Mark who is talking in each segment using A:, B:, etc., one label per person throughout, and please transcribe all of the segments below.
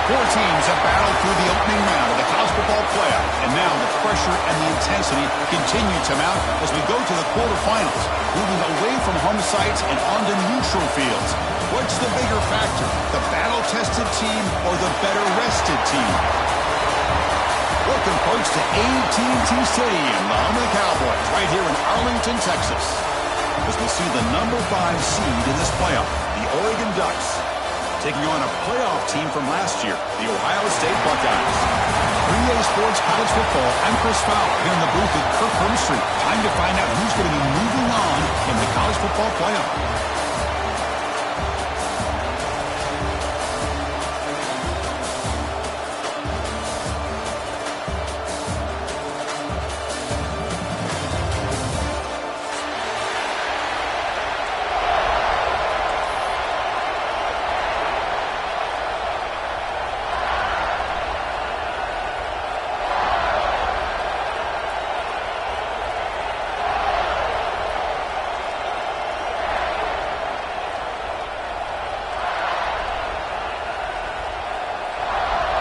A: Four teams have battled through the opening round of the college football playoff, and now the pressure and the intensity continue to mount as we go to the quarterfinals, moving away from home sites and onto neutral fields. What's the bigger factor, the battle-tested team or the better-rested team? Welcome, folks, to AT&T Stadium, the home of the Cowboys, right here in Arlington, Texas, as we see the number 5 seed in this playoff, the Oregon Ducks, taking on a playoff team from last year, the Ohio State Buckeyes. 3A Sports College Football, I'm Chris Fowler here in the booth at Kirkland Street. Time to find out who's going to be moving on in the college football playoff.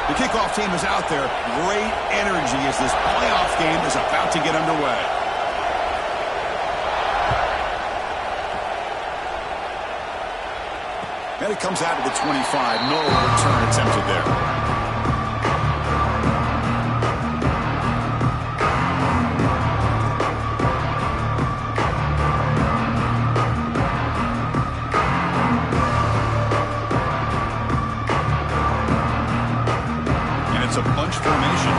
A: The kickoff team is out there. Great energy as this playoff game is about to get underway. And it comes out to the 25. No return attempted there. A bunch formation.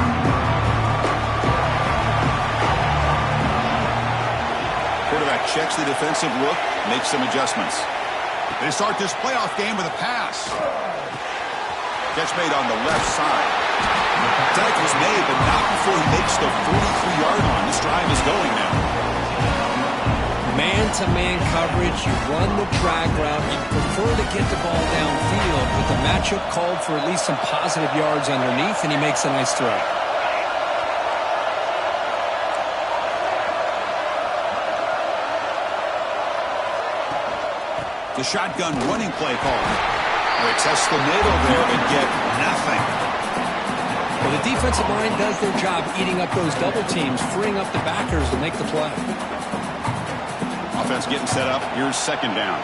A: Quarterback checks the defensive look, makes some adjustments. They start this playoff game with a pass. Catch made on the left side. Tackle was made, but not before he makes the 43-yard line. This drive is going now.
B: Man-to-man coverage, you run the drag route, you prefer to get the ball downfield, but the matchup called for at least some positive yards underneath, and he makes a nice throw.
A: The shotgun running play call. They test the middle there and get nothing.
B: Well, the defensive line does their job eating up those double teams, freeing up the backers to make the play.
A: Offense getting set up. Here's second down.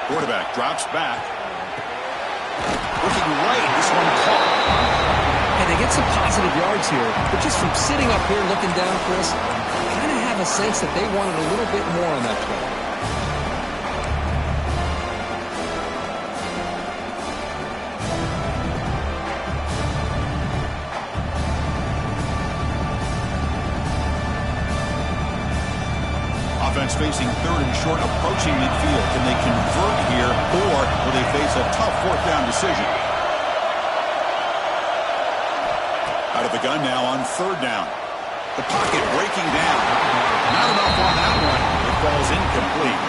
A: Quarterback drops back. Looking right. This one caught.
B: And they get some positive yards here. But just from sitting up here looking down, Chris, I kind of have a sense that they wanted a little bit more on that play.
A: Facing third and short, approaching midfield. Can they convert here, or will they face a tough fourth down decision? Out of the gun now on third down. The pocket breaking down. Not enough on that one. It falls incomplete.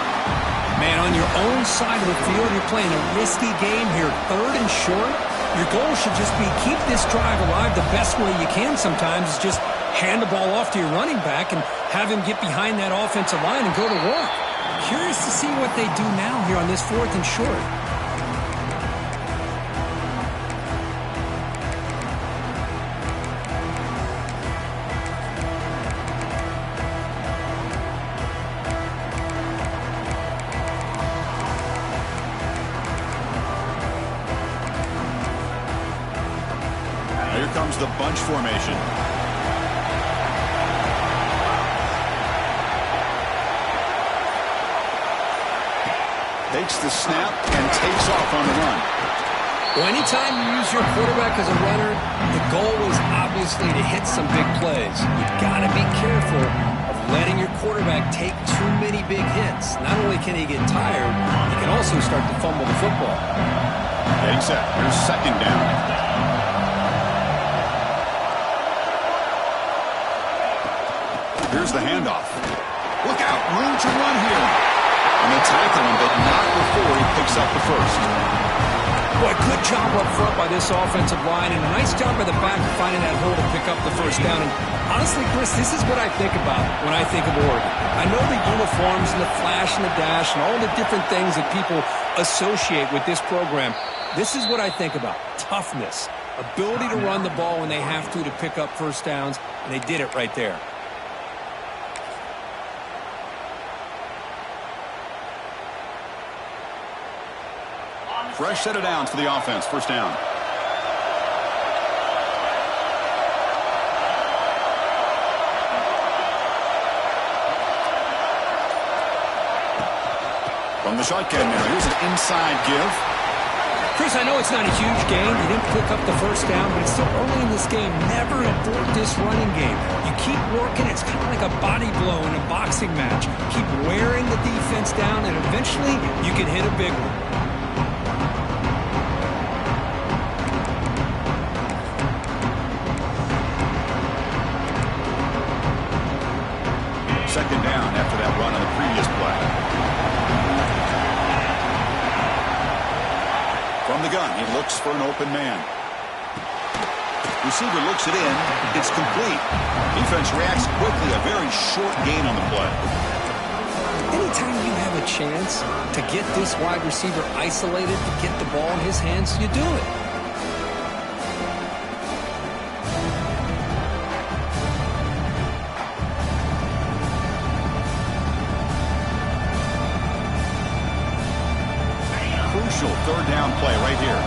B: Man, on your own side of the field, you're playing a risky game here. Third and short. Your goal should just be keep this drive alive the best way you can sometimes is just hand the ball off to your running back and have him get behind that offensive line and go to work. Curious to see what they do now here on this fourth and short.
A: Now here comes the bunch formation. Takes the snap and takes off on the run.
B: Well, anytime you use your quarterback as a runner, the goal is obviously to hit some big plays. You've got to be careful of letting your quarterback take too many big hits. Not only can he get tired, he can also start to fumble the football.
A: Getting set. Here's second down. Here's the handoff. Look out. Room to run here. And they tackle him, but not before he picks up the first.
B: Boy, good job up front by this offensive line, and a nice job by the back of finding that hole to pick up the first down. And honestly, Chris, this is what I think about when I think of Oregon. I know the uniforms and the flash and the dash and all the different things that people associate with this program. This is what I think about. Toughness, ability to run the ball when they have to pick up first downs, and they did it right there.
A: Fresh set of downs for the offense. First down. From the shotgun now, here's an inside give.
B: Chris, I know it's not a huge gain. You didn't pick up the first down, but it's still early in this game. Never abort this running game. You keep working. It's kind of like a body blow in a boxing match. Keep wearing the defense down, and eventually you can hit a big one.
A: Second down after that run on the previous play. From the gun, he looks for an open man. Receiver looks it in. It's complete. Defense reacts quickly. A very short gain on the play.
B: Anytime you have a chance to get this wide receiver isolated, to get the ball in his hands, you do it.
A: Third down play right here.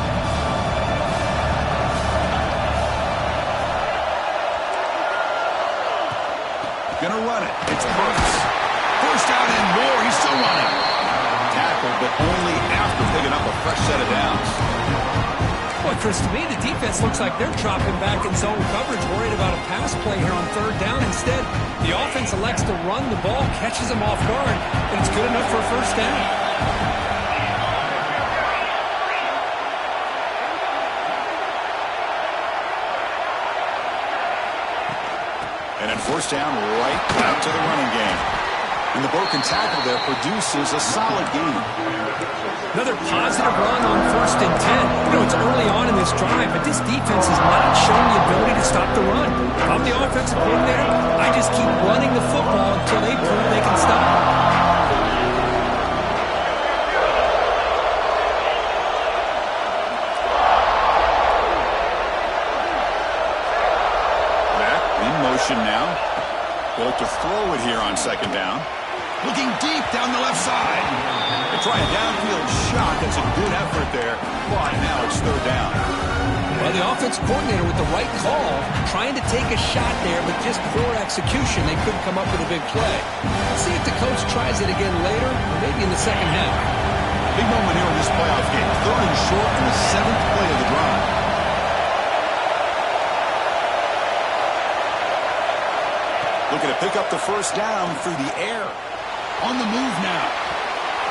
A: Gonna run it. It's Brooks. First down and more. He's still running. Tackle, but only after picking up a fresh set of downs.
B: Boy, Chris, to me, the defense looks like they're dropping back in zone coverage, worried about a pass play here on third down. Instead, the offense elects to run the ball, catches them off guard, and it's good enough for a first down.
A: And then first down right back to the running game. And the broken tackle there produces a solid gain.
B: Another positive run on 1st and 10. You know, it's early on in this drive, but this defense has not shown the ability to stop the run. If I'm the offensive coordinator, I just keep running the football until they prove they can stop it.
A: Now, well, to throw it here on second down. Looking deep down the left side. They try a downfield shot. That's a good effort there, but now it's third down.
B: Well, the offensive coordinator with the right call, trying to take a shot there, but just poor execution. They couldn't come up with a big play. Let's see if the coach tries it again later, or maybe in the second half.
A: Big moment here in this playoff game. Third and short in the 7th play of the drive. Looking to pick up the first down through the air. On the move now.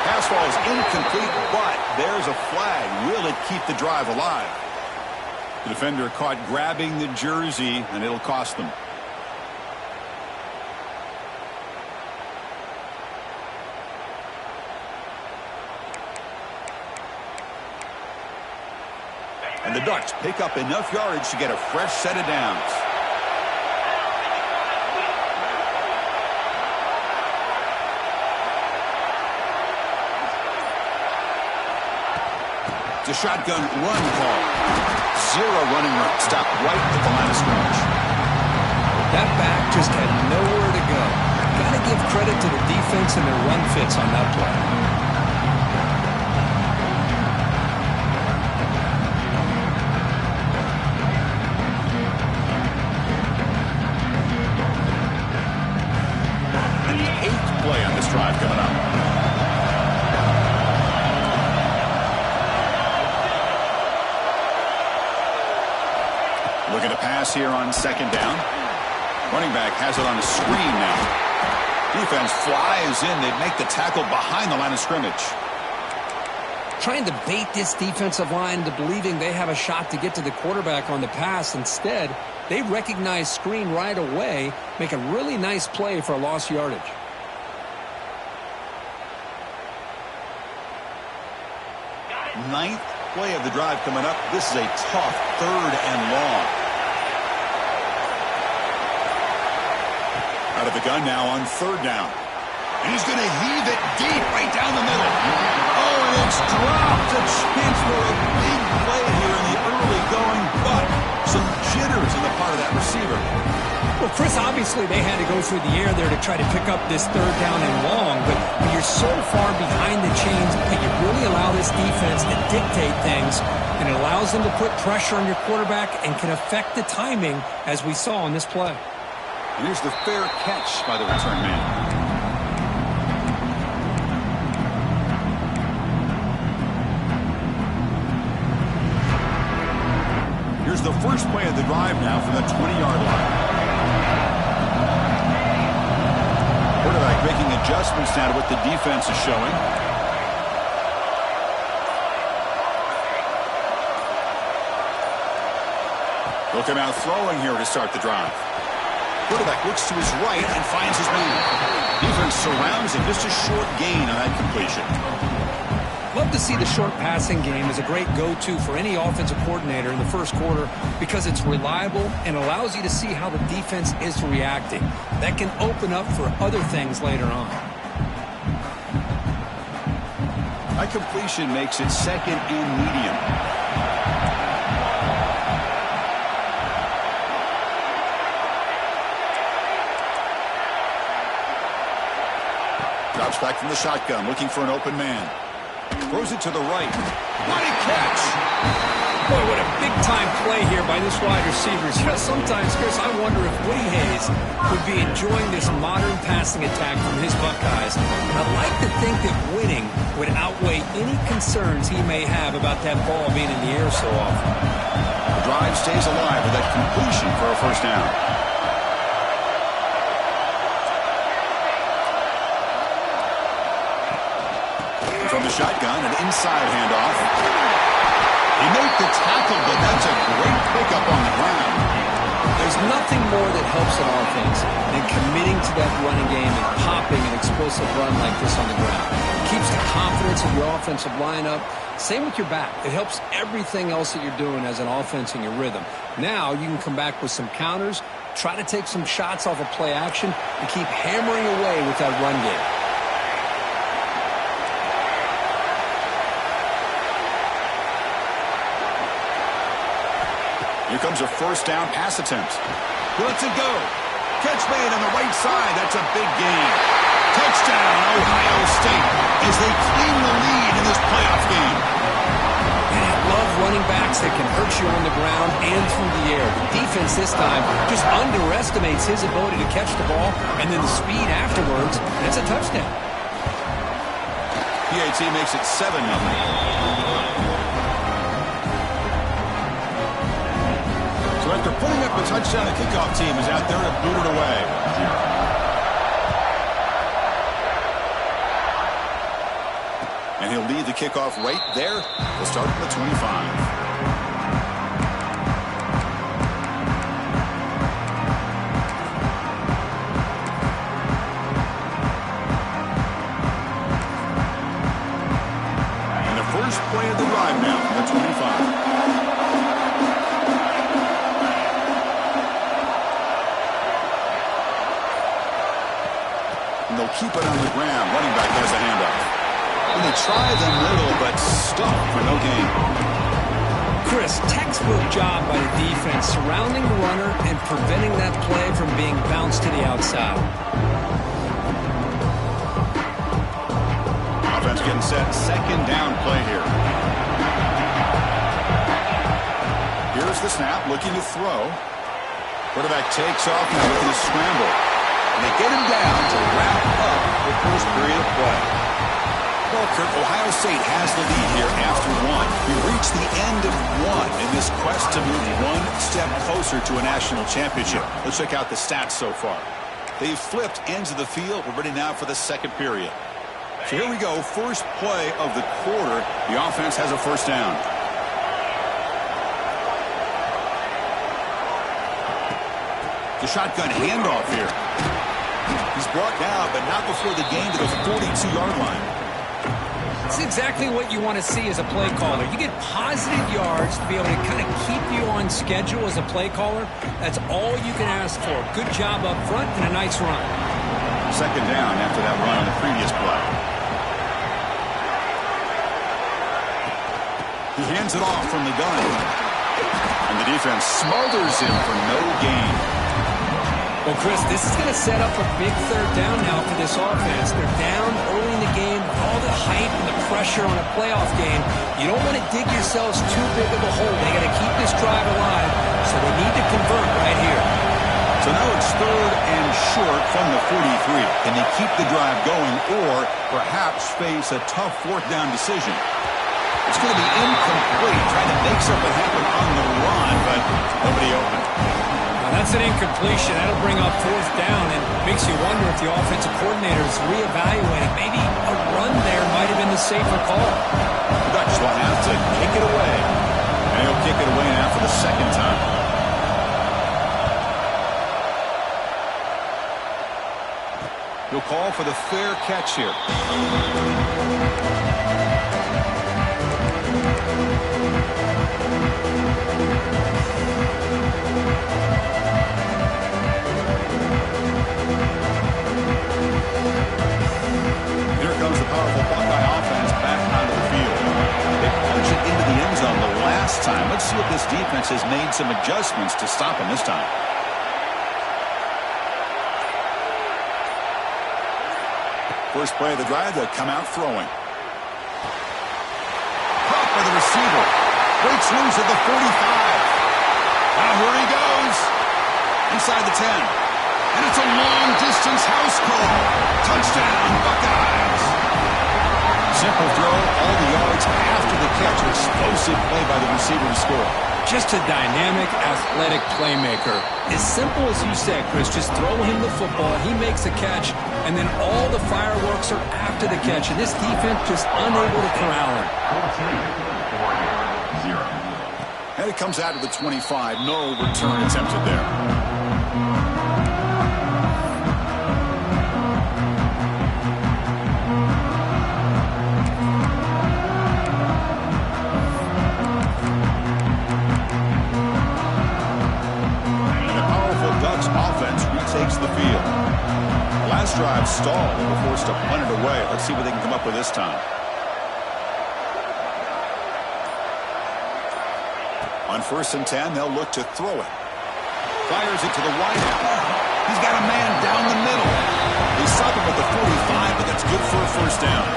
A: Pass ball is incomplete, but there's a flag. Will it keep the drive alive? The defender caught grabbing the jersey, and it'll cost them. And the Ducks pick up enough yardage to get a fresh set of downs. It's a shotgun run call. Zero running room. Stop right at the line of scrimmage.
B: That back just had nowhere to go. Got to give credit to the defense and their run fits on that play.
A: Play on this drive coming up. Looking to pass here on second down. Running back has it on a screen now. Defense flies in. They make the tackle behind the line of scrimmage.
B: Trying to bait this defensive line into believing they have a shot to get to the quarterback on the pass. Instead, they recognize screen right away, make a really nice play for a lost yardage.
A: Ninth play of the drive coming up. This is a tough 3rd and long. Out of the gun now on 3rd down. And he's going to heave it deep right down the middle. Oh, and it's dropped. A chance for a big play here in the early going, but some jitters on the part of that receiver.
B: Well, Chris, obviously they had to go through the air there to try to pick up this 3rd down and long, but when you're so far behind the chains, you really allow this defense to dictate things, and it allows them to put pressure on your quarterback and can affect the timing, as we saw on this play.
A: And here's the fair catch by the return man. Here's the first play of the drive now from the 20-yard line. Quarterback making adjustments now to what the defense is showing. He'll come out throwing here to start the drive. Quarterback looks to his right and finds his man. Defense surrounds him. Just a short gain on that completion.
B: Love to see the short passing game as a great go-to for any offensive coordinator in the first quarter because it's reliable and allows you to see how the defense is reacting. That can open up for other things later on.
A: That completion makes it 2nd and medium. Drops back from the shotgun, looking for an open man. Throws it to the right. What a catch!
B: Boy, what a big-time play here by this wide receiver. You know, sometimes, Chris, I wonder if Woody Hayes would be enjoying this modern passing attack from his Buckeyes. I'd like to think that winning would outweigh any concerns he may have about that ball being in the air so often.
A: The drive stays alive with that completion for a first down. From the shotgun, an inside handoff. He made the tackle, but that's a great pickup on the ground.
B: There's nothing more that helps an offense than committing to that running game and popping an explosive run like this on the ground. It keeps the confidence of your offensive lineup. Same with your back. It helps everything else that you're doing as an offense in your rhythm. Now you can come back with some counters, try to take some shots off of play action, and keep hammering away with that run game.
A: Here comes a first down pass attempt. He lets it go. Catch made on the right side. That's a big gain. Touchdown, Ohio State, as they claim the lead in this playoff game.
B: And I love running backs that can hurt you on the ground and through the air. The defense this time just underestimates his ability to catch the ball, and then the speed afterwards, and it's a touchdown.
A: PAT makes it 7-0. After putting up a touchdown, the kickoff team is out there to boot it away. And he'll lead the kickoff right there. We'll start at the 25. And the first play of the drive now from the 25. And they'll keep it on the ground. Running back has a handoff. And they try the middle, but stop for no gain.
B: Chris, textbook job by the defense surrounding the runner and preventing that play from being bounced to the outside.
A: Offense getting set. 2nd down play here. Here's the snap, looking to throw. Quarterback takes off now looking to scramble. And they get him down to wrap up the first period of play. Well, Kurt, Ohio State has the lead here after 1. We've reached the end of 1 in this quest to move one step closer to a national championship. Let's check out the stats so far. They've flipped ends of the field. We're ready now for the second period. So here we go. First play of the quarter. The offense has a first down. The shotgun handoff here. He's brought down, but not before the gain to the 42-yard line.
B: It's exactly what you want to see as a play caller. You get positive yards to be able to kind of keep you on schedule as a play caller. That's all you can ask for. Good job up front and a nice run.
A: Second down after that run on the previous play. He hands it off from the gun. And the defense smothers him for no gain.
B: Well, Chris, this is going to set up a big third down now for this offense. They're down early in the game with all the hype and the pressure on a playoff game. You don't want to dig yourselves too big of a hole. They got to keep this drive alive, so they need to convert right here.
A: So now it's third and short from the 43. Can they keep the drive going or perhaps face a tough fourth down decision? It's going to be incomplete, trying to make something happen on the run, but nobody open.
B: That's an incompletion. That'll bring up fourth down and makes you wonder if the offensive coordinator is reevaluating. Maybe a run there might have been the safer call.
A: The Ducks will have to kick it away. And he'll kick it away now for the second time. He'll call for the fair catch here. Time. Let's see if this defense has made some adjustments to stop him this time. First play of the drive, they'll come out throwing. Caught by the receiver. Breaks loose at the 45. Now here he goes. Inside the 10. And it's a long-distance house call. Touchdown, Buckeyes. Simple throw, all the yards after the catch. Explosive play by the receiver to score.
B: Just a dynamic, athletic playmaker. As simple as you said, Chris, just throw him the football, he makes a catch, and then all the fireworks are after the catch, and this defense just unable to corral him.
A: And it comes out to the 25. No return attempted there. Takes the field. Last drive stalled. They were forced to punt it away. Let's see what they can come up with this time. On 1st and 10, they'll look to throw it. Fires it to the right. He's got a man down the middle. They stop him at the 45, but that's good for a first down.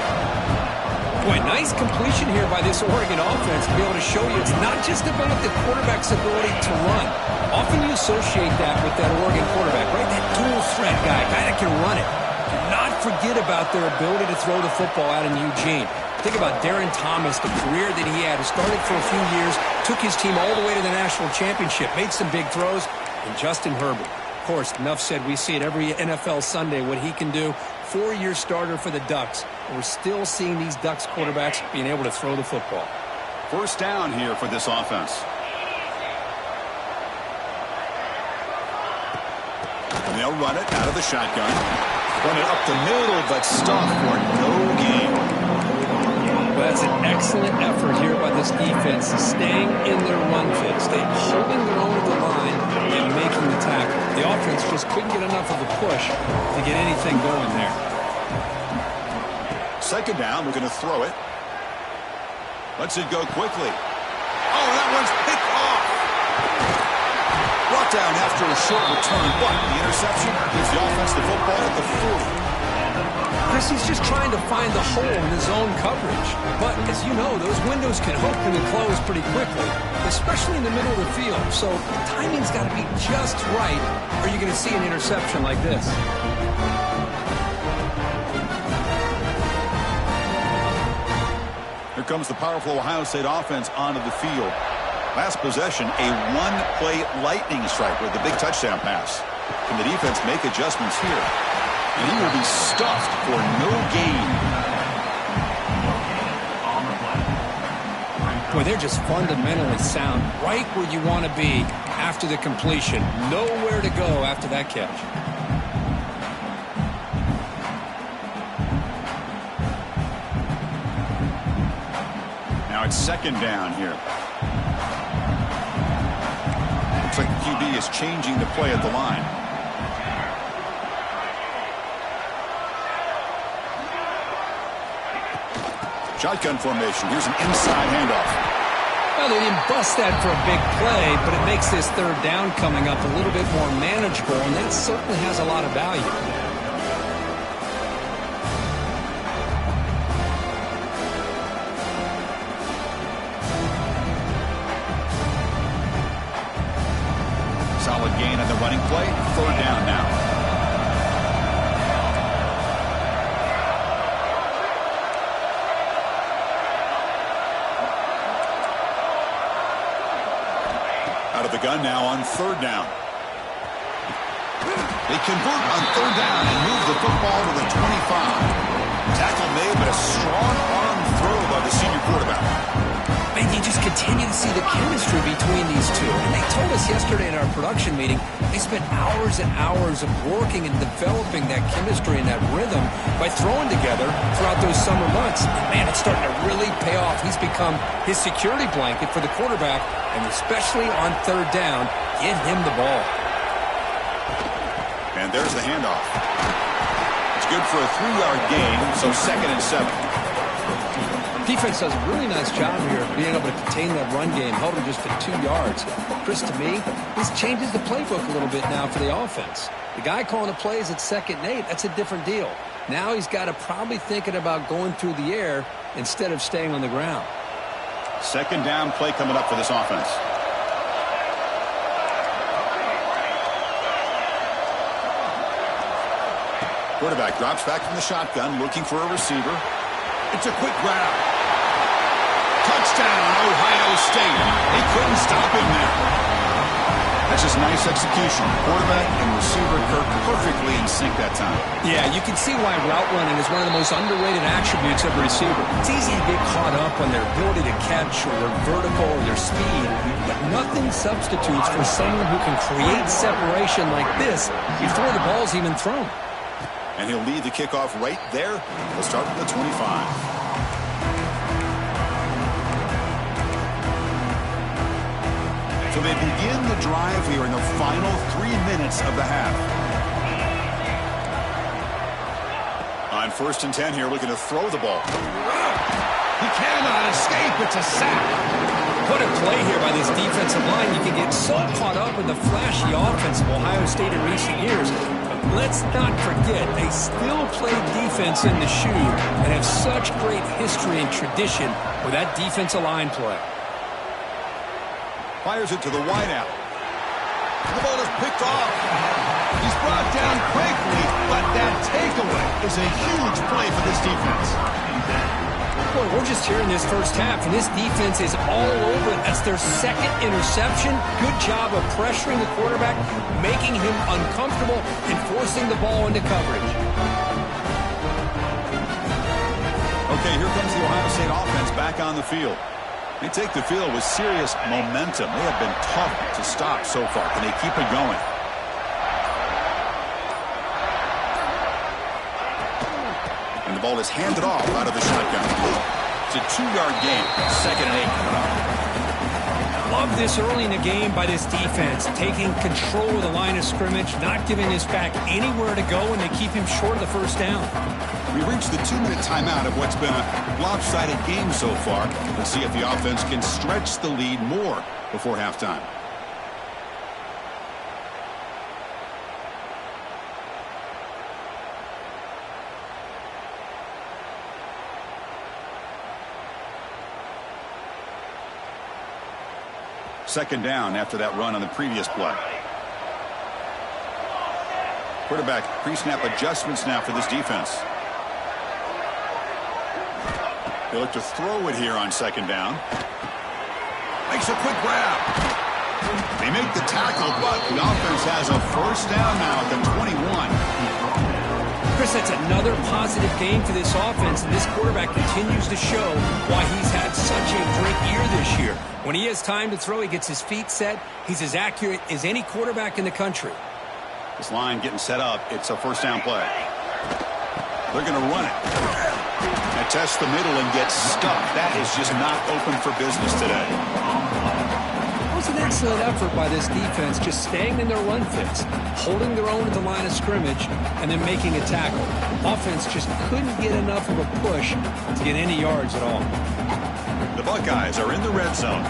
B: Boy, nice completion here by this Oregon offense to be able to show you it's not just about the quarterback's ability to run. Often you associate that with that Oregon quarterback, right? That dual threat guy that can run it. Do not forget about their ability to throw the football out in Eugene. Think about Darren Thomas, the career that he had. He started for a few years, took his team all the way to the national championship, made some big throws, and Justin Herbert. Of course, enough said, we see it every NFL Sunday what he can do. 4-year starter for the Ducks. We're still seeing these Ducks quarterbacks being able to throw the football.
A: First down here for this offense. And they'll run it out of the shotgun. Run it up the middle, but stuffed for no gain.
B: Well, that's an excellent effort here by this defense, staying in their run fits. They're holding their own at the line and making the tackle. The offense just couldn't get enough of a push to get anything going there.
A: Second down, we're going to throw it. Lets it go quickly. Oh, that one's picked off. Brought down after a short return. What? The interception gives the offense the football at the 40.
B: Chris, he's just trying to find the hole in his own coverage. But, as you know, those windows can open and close pretty quickly, especially in the middle of the field. So, the timing's got to be just right, or you're going to see an interception like this.
A: Here comes the powerful Ohio State offense onto the field. Last possession, a one-play lightning strike with the big touchdown pass. Can the defense make adjustments here? And he will be stuffed for no gain.
B: Boy, they're just fundamentally sound, right where you want to be after the completion. Nowhere to go after that catch.
A: Now it's second down here. Looks like the QB is changing the play at the line. Shotgun formation. Here's an inside handoff.
B: Well, they didn't bust that for a big play, but it makes this third down coming up a little bit more manageable, and that certainly has a lot of value.
A: Solid gain on the running play. Third down now. Out of the gun now on third down. They convert on third down and move the football to the 25. Tackle made, but a strong arm throw by the senior quarterback.
B: And you just continue to see the chemistry between these two. And they told us yesterday in our production meeting, they spent hours and hours of working and developing that chemistry and that rhythm by throwing together throughout those summer months. And man, it's starting to really pay off. He's become his security blanket for the quarterback, and especially on third down, give him the ball.
A: And there's the handoff. It's good for a 3-yard gain, so 2nd and 7.
B: Defense does a really nice job here of being able to contain that run game, held him just to 2 yards. Chris, to me, this changes the playbook a little bit now for the offense. The guy calling the plays at 2nd and 8, that's a different deal. Now he's got to probably thinking about going through the air instead of staying on the ground.
A: Second down play coming up for this offense. Quarterback drops back from the shotgun, looking for a receiver. It's a quick grab. Touchdown, Ohio State. They couldn't stop him there. That's just nice execution. Quarterback and receiver Kirk perfectly in sync that time.
B: Yeah, you can see why route running is one of the most underrated attributes of a receiver. It's easy to get caught up on their ability to catch or their vertical or their speed, but nothing substitutes for someone who can create separation like this before the ball's even thrown.
A: And he'll lead the kickoff right there. We'll start from the 25. So they begin the drive here in the final 3 minutes of the half. On 1st and 10 here, looking to throw the ball. He cannot escape. It's a sack.
B: What a play here by this defensive line. You can get so caught up in the flashy offense of Ohio State in recent years. But let's not forget, they still play defense in the shoe and have such great history and tradition with that defensive line play.
A: Fires it to the wideout. The ball is picked off. He's brought down quickly, but that takeaway is a huge play for this defense.
B: Well, we're just here in this first half, and this defense is all over it. That's their 2nd interception. Good job of pressuring the quarterback, making him uncomfortable, and forcing the ball into coverage.
A: Okay, here comes the Ohio State offense back on the field. They take the field with serious momentum. They have been tough to stop so far. Can they keep it going? And the ball is handed off out of the shotgun. It's a 2-yard gain. 2nd and 8 coming up.
B: Love this early in the game by this defense, taking control of the line of scrimmage, not giving this back anywhere to go, and they keep him short of the first down.
A: We reached the 2-minute timeout of what's been a lopsided game so far. Let's see if the offense can stretch the lead more before halftime. Second down after that run on the previous play. Quarterback pre-snap adjustments now for this defense. They look to throw it here on 2nd down. Makes a quick grab. They make the tackle, but the offense has a 1st down now at the 21.
B: Chris, that's another positive game for this offense, and this quarterback continues to show why he's had such a great year this year. When he has time to throw, he gets his feet set. He's as accurate as any quarterback in the country.
A: This line getting set up. It's a 1st down play. They're going to run it. Now test the middle and get stuck. That is just not open for business today.
B: It was an excellent effort by this defense, just staying in their run fits, holding their own at the line of scrimmage, and then making a tackle. Offense just couldn't get enough of a push to get any yards at all.
A: The Buckeyes are in the red zone.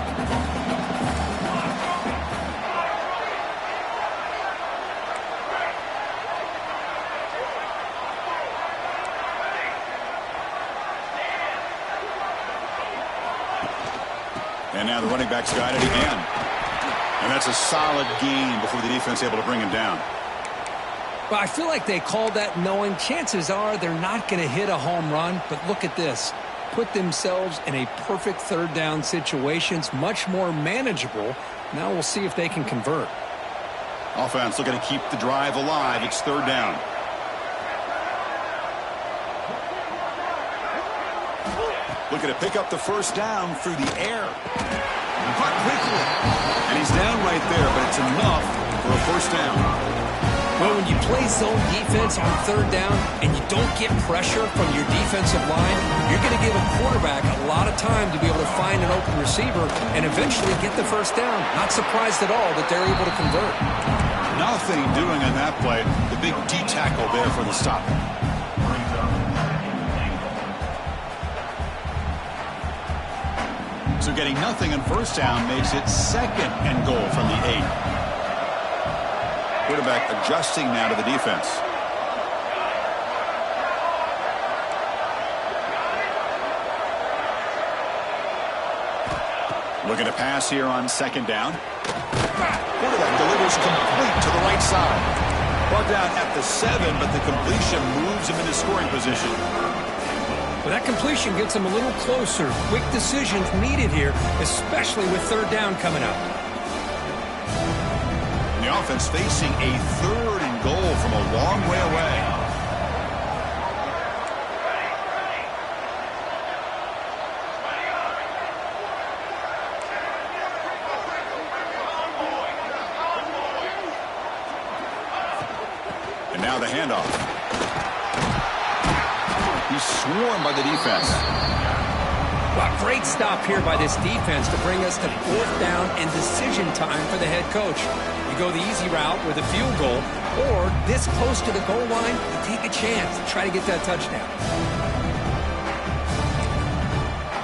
A: And now the running back's got it again. And that's a solid gain before the defense able to bring him down.
B: But I feel like they called that knowing chances are they're not going to hit a home run. But look at this. Put themselves in a perfect third down situations, much more manageable. Now we'll see if they can convert.
A: Offense looking to keep the drive alive. It's third down. Looking to pick up the first down through the air. Caught quickly. And he's down right there, but it's enough for a first down.
B: Well, when you play zone defense on third down and you don't get pressure from your defensive line, you're going to give a quarterback a lot of time to be able to find an open receiver and eventually get the first down. Not surprised at all that they're able to convert.
A: Nothing doing on that play. The big D tackle there for the stop. So getting nothing on first down makes it second and goal from the 8. Quarterback adjusting now to the defense. Looking to pass here on second down. Quarterback delivers complete to the right side. Brought down at the 7, but the completion moves him into scoring position.
B: Well, that completion gets him a little closer. Quick decisions needed here, especially with third down coming up.
A: The offense facing a third and goal from a long way away. And now the handoff. He's swarmed by the defense.
B: Wow, great stop here by this defense to bring us to fourth down and decision time for the head coach. You go the easy route with a field goal, or this close to the goal line, you take a chance to try to get that touchdown.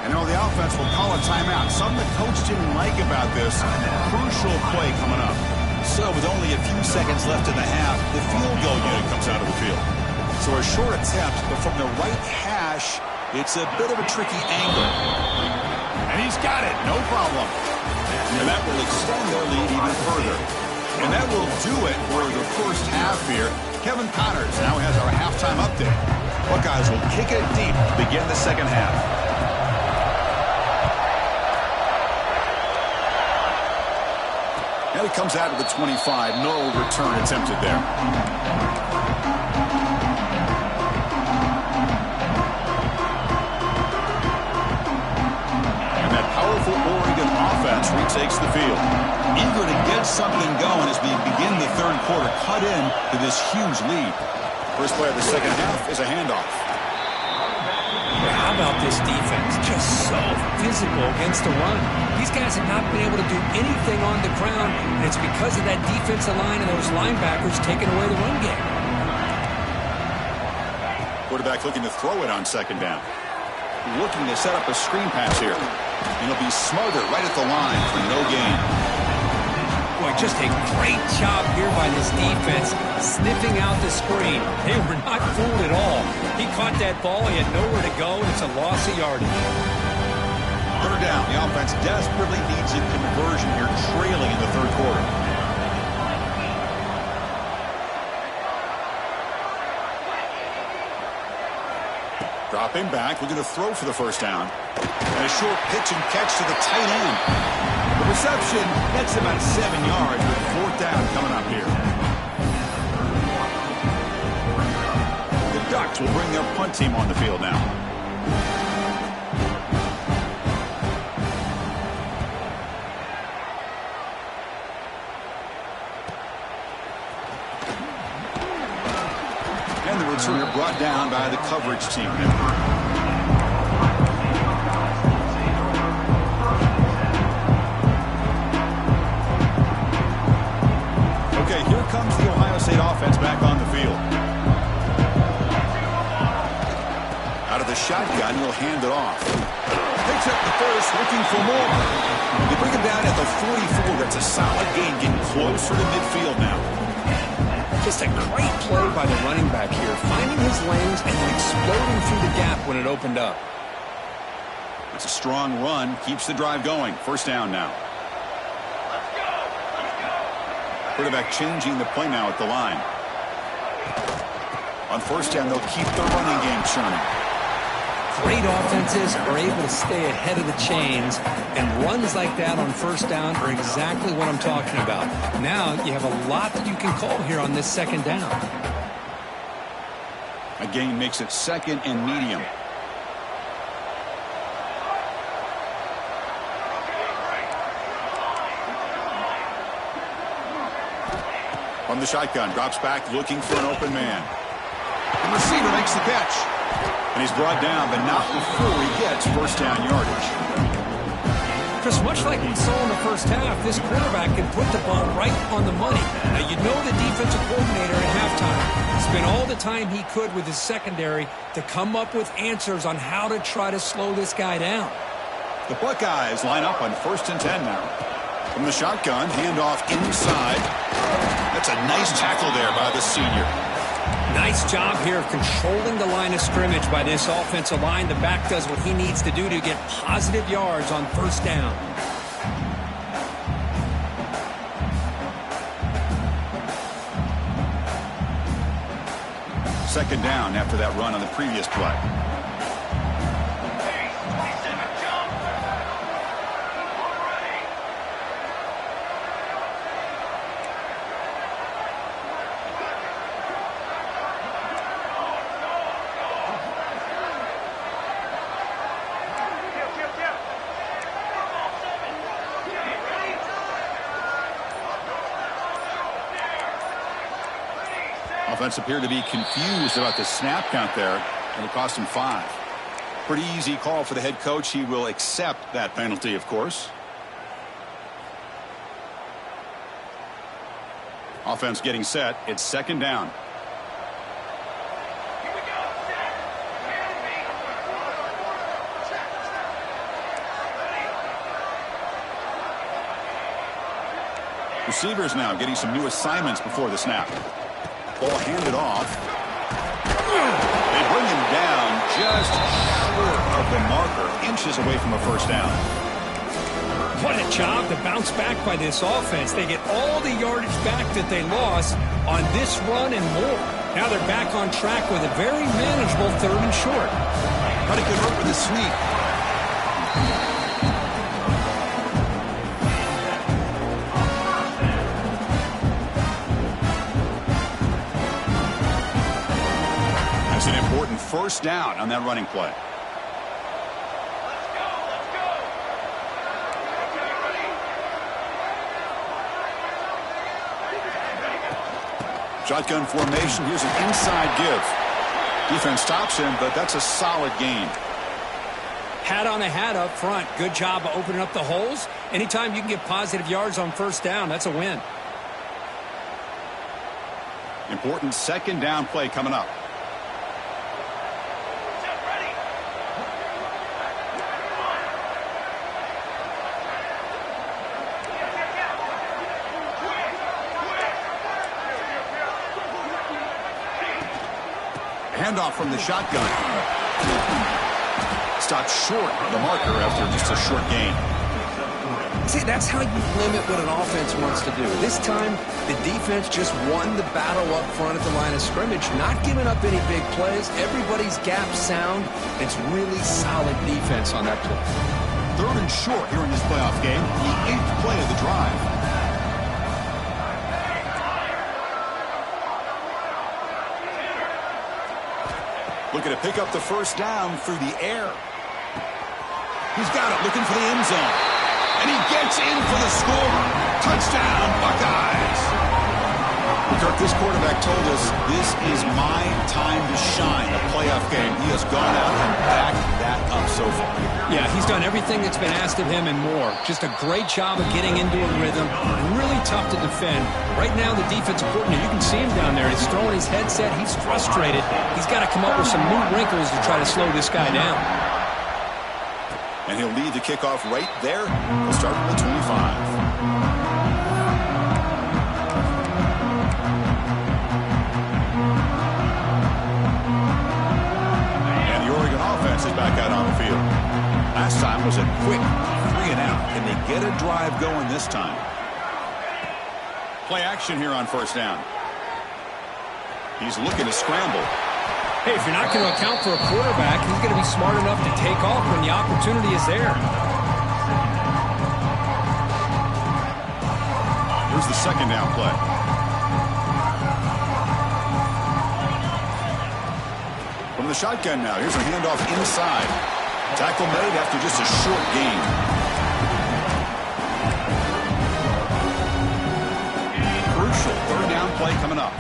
A: And the offense will call a timeout. Something the coach didn't like about this. Crucial play coming up. So with only a few seconds left in the half, the field goal unit comes out of the field. So a short attempt, but from the right hash, it's a bit of a tricky angle. And he's got it, no problem. And that will extend their lead even further. And that will do it for the first half here. Kevin Connors now has our halftime update. Buckeyes will kick it deep to begin the second half. And it comes out of the 25. No return attempted there. Powerful Oregon offense retakes the field. Eager to get something going as we begin the third quarter, cut in to this huge lead. First play of the second half is a handoff.
B: How about this defense? Just so physical against the run. These guys have not been able to do anything on the ground, and it's because of that defensive line and those linebackers taking away the run game.
A: Quarterback looking to throw it on second down. Looking to set up a screen pass here. And he'll be smothered right at the line for no gain.
B: Boy, just a great job here by this defense, sniffing out the screen. They were not fooled at all. He caught that ball, he had nowhere to go, and it's a loss of yardage.
A: Third down, the offense desperately needs a conversion here, trailing in the third quarter. Dropping back, looking to throw for the first down. And a short pitch and catch to the tight end. The reception gets about 7 yards with fourth down coming up here. The Ducks will bring their punt team on the field now. And the returner brought down by the coverage team. comes the Ohio State offense back on the field. Out of the shotgun, he'll hand it off. Picks up the first, looking for more. They bring him down at the 44. That's a solid gain, getting closer to midfield now.
B: Just a great play by the running back here, finding his lanes and then exploding through the gap when it opened up.
A: It's a strong run, keeps the drive going. First down now. Quarterback changing the play now at the line. On first down, they'll keep the running game churning.
B: Great offenses are able to stay ahead of the chains, and runs like that on first down are exactly what I'm talking about. Now you have a lot that you can call here on this second down.
A: A gain makes it second and medium. From the shotgun, drops back looking for an open man. The receiver makes the catch. And he's brought down, but not before he gets first down yardage.
B: Chris, much like we saw in the first half, this quarterback can put the ball right on the money. Now, you know the defensive coordinator at halftime spent all the time he could with his secondary to come up with answers on how to try to slow this guy down.
A: The Buckeyes line up on first and 10 now. From the shotgun, handoff inside. That's a nice tackle there by the senior.
B: Nice job here of controlling the line of scrimmage by this offensive line. The back does what he needs to do to get positive yards on first down.
A: Second down after that run on the previous play. Offense appeared to be confused about the snap count there, and it cost him 5. Pretty easy call for the head coach. He will accept that penalty, of course. Offense getting set. It's second down. Receivers now getting some new assignments before the snap. Ball handed off. They bring him down just short of the marker, inches away from a first down.
B: What a job to bounce back by this offense. They get all the yardage back that they lost on this run and more. Now they're back on track with a very manageable third and short.
A: Try to convert with a sweep. An important first down on that running play. Shotgun formation. Here's an inside give. Defense stops him, but that's a solid gain.
B: Hat on a hat up front. Good job of opening up the holes. Anytime you can get positive yards on first down, that's a win.
A: Important second down play coming up. Handoff from the shotgun. Stopped short of the marker after just a short gain.
B: See, that's how you limit what an offense wants to do. This time, the defense just won the battle up front at the line of scrimmage, not giving up any big plays. Everybody's gap sound. It's really solid defense on that play.
A: Third and short here in this playoff game. The 8th play of the drive. Looking to pick up the first down through the air. He's got it, looking for the end zone. And he gets in for the score. Touchdown, Buckeyes. Kirk, this quarterback told us this is my time to shine, a playoff game. He has gone out and backed that up so far.
B: Yeah, he's done everything that's been asked of him and more. Just a great job of getting into a rhythm. Really tough to defend. Right now, the defensive coordinator, you can see him down there. He's throwing his headset. He's frustrated. He's got to come up with some new wrinkles to try to slow this guy down.
A: And he'll lead the kickoff right there. He'll start at the 25. Is back out on the field. Last time was a quick 3-and-out. Can they get a drive going this time? Play action here on first down. He's looking to scramble.
B: Hey, if you're not going to account for a quarterback, he's going to be smart enough to take off when the opportunity is there.
A: Here's the second down play. From the shotgun now, here's a handoff inside. Tackle made after just a short gain. Crucial third down play coming up.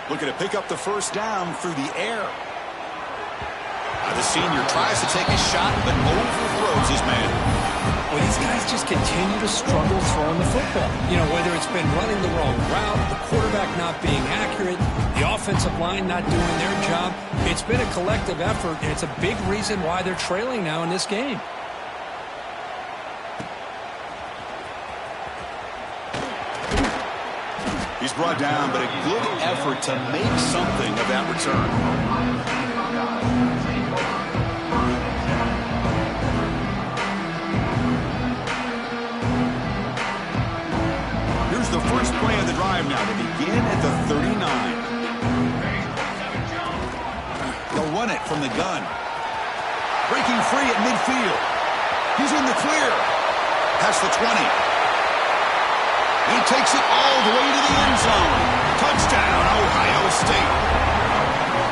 A: Looking to pick up the first down through the air. The senior tries to take a shot, but overthrows his man.
B: Well, these guys just continue to struggle throwing the football. You know, whether it's been running the wrong route, the quarterback not being accurate, the offensive line not doing their job. It's been a collective effort, and it's a big reason why they're trailing now in this game.
A: He's brought down, but a good effort to make something of that return. The first play of the drive now to begin at the 39. They'll run it from the gun. Breaking free at midfield. He's in the clear. Past the 20. He takes it all the way to the end zone. Touchdown, Ohio State.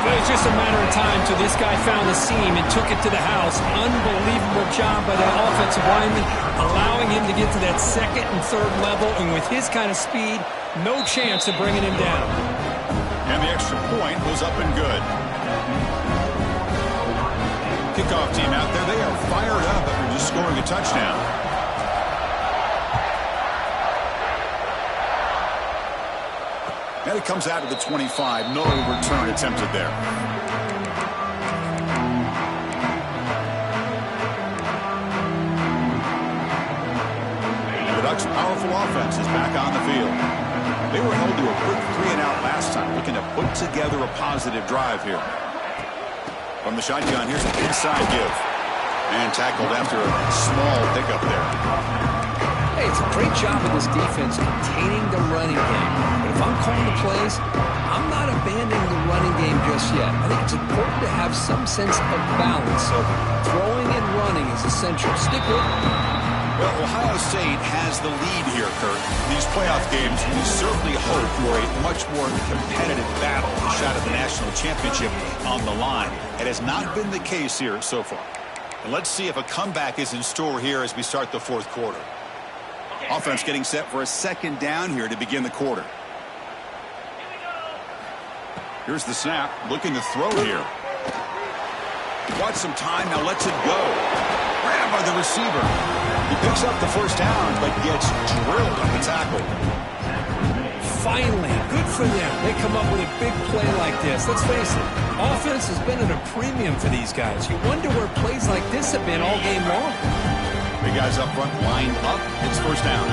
B: But it's just a matter of time till this guy found the seam and took it to the house. Unbelievable job by that offensive lineman, allowing him to get to that second and third level, and with his kind of speed, no chance of bringing him down.
A: And the extra point was up and good. Kickoff team out there, they are fired up after just scoring a touchdown. And it comes out of the 25. No return attempted there. The Ducks' powerful offense is back on the field. They were held to a quick 3-and-out last time, looking to put together a positive drive here. From the shotgun, here's an inside give. And tackled after a small pickup there.
B: Hey, it's a great job of this defense containing the running game. But if I'm calling the plays, I'm not abandoning the running game just yet. I think it's important to have some sense of balance. So throwing and running is essential. Stick with it.
A: Well, Ohio State has the lead here, Kurt. These playoff games, we certainly hope for a much more competitive battle, a shot at the national championship on the line. It has not been the case here so far. And let's see if a comeback is in store here as we start the fourth quarter. Offense getting set for a second down here to begin the quarter. Here's the snap, looking to throw here. Watch some time, now lets it go. Grabbed by the receiver. He picks up the first down, but gets drilled on the tackle.
B: Finally, good for them. They come up with a big play like this. Let's face it, offense has been at a premium for these guys. You wonder where plays like this have been all game long.
A: Big guys up front lined up. It's first down.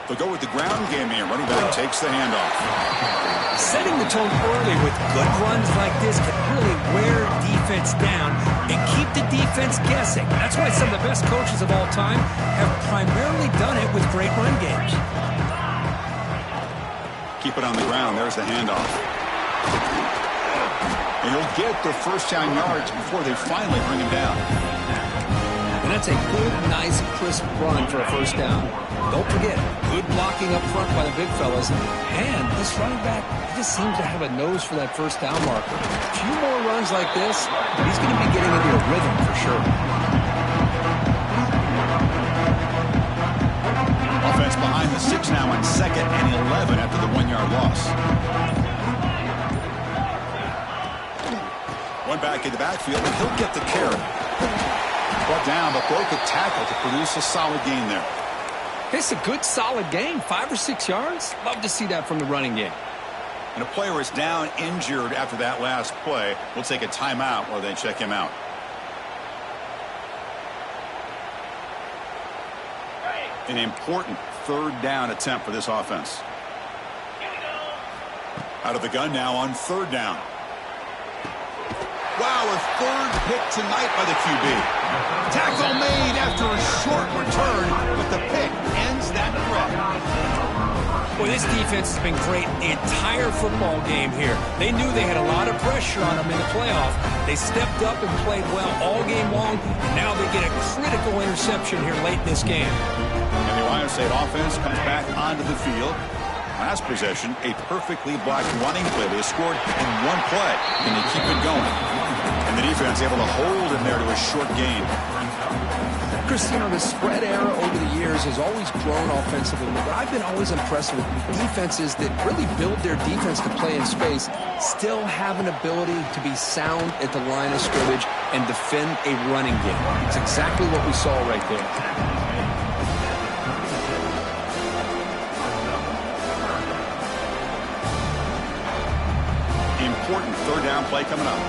A: They'll go with the ground game here. Running back takes the handoff.
B: Setting the tone early with good runs like this can really wear defense down and keep the defense guessing. That's why some of the best coaches of all time have primarily done it with great run games.
A: Keep it on the ground. There's the handoff. And he'll get the first down yards before they finally bring him down.
B: And that's a good, nice, crisp run for a first down. Don't forget, good blocking up front by the big fellas. And this running back just seems to have a nose for that first down marker. A few more runs like this, he's going to be getting into a rhythm for sure.
A: Offense behind the 6 now on 2nd and 11 after the 1-yard loss. One back in the backfield, and he'll get the carry. Brought down, but broke a tackle to produce a solid gain there.
B: It's a good, solid game. 5 or 6 yards. Love to see that from the running game.
A: And a player is down injured after that last play. We'll take a timeout while they check him out. An important 3rd down attempt for this offense. Out of the gun now on 3rd down. Wow, a 3rd pick tonight by the QB. Tackle made after a short return, but the pick ends that threat.
B: Boy, this defense has been great the entire football game here. They knew they had a lot of pressure on them in the playoff. They stepped up and played well all game long. Now they get a critical interception here late in this game.
A: And the Ohio State offense comes back onto the field. Last possession, a perfectly blocked running play. They scored in one play, and they keep it going. And the defense able to hold him there to a short gain.
B: Chris, you know, the spread era over the years has always grown offensively, but I've been always impressed with defenses that really build their defense to play in space, still have an ability to be sound at the line of scrimmage and defend a running game. It's exactly what we saw right there.
A: Important 3rd down play coming up.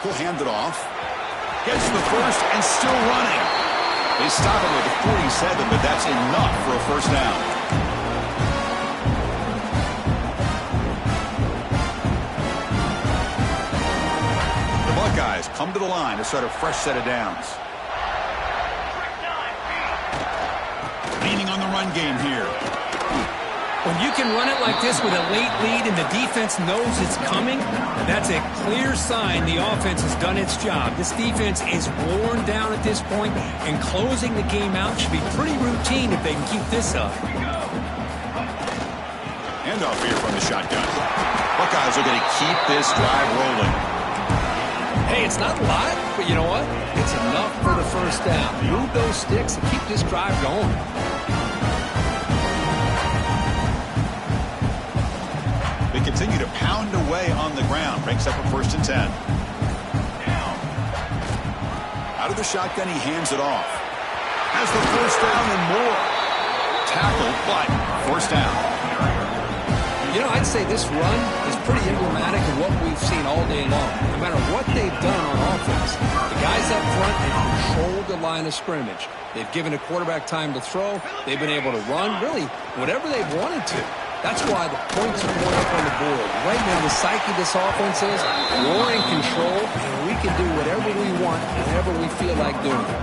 A: He'll hand it off. Gets the first and still running. They stop him with the 47, but that's enough for a first down. The Buckeyes come to the line to start a fresh set of downs. Leaning on the run game here.
B: When you can run it like this with a late lead and the defense knows it's coming, that's a clear sign the offense has done its job. This defense is worn down at this point, and closing the game out should be pretty routine if they can keep this up.
A: Handoff here from the shotgun. Buckeyes are going to keep this drive rolling.
B: Hey, it's not a lot, but you know what? It's enough for the first down. Move those sticks and keep this drive going.
A: They continue to pound away on the ground. Breaks up a 1st and 10. Out of the shotgun, he hands it off. Has the first down and more. Tackled, but first down.
B: You know, I'd say this run is pretty emblematic of what we've seen all day long. No matter what they've done on offense, the guys up front have controlled the line of scrimmage. They've given a quarterback time to throw. They've been able to run, really, whatever they've wanted to. That's why the points are going up on the board. Right now, the psyche of this offense is we're in control, and we can do whatever we want whenever we feel like doing it.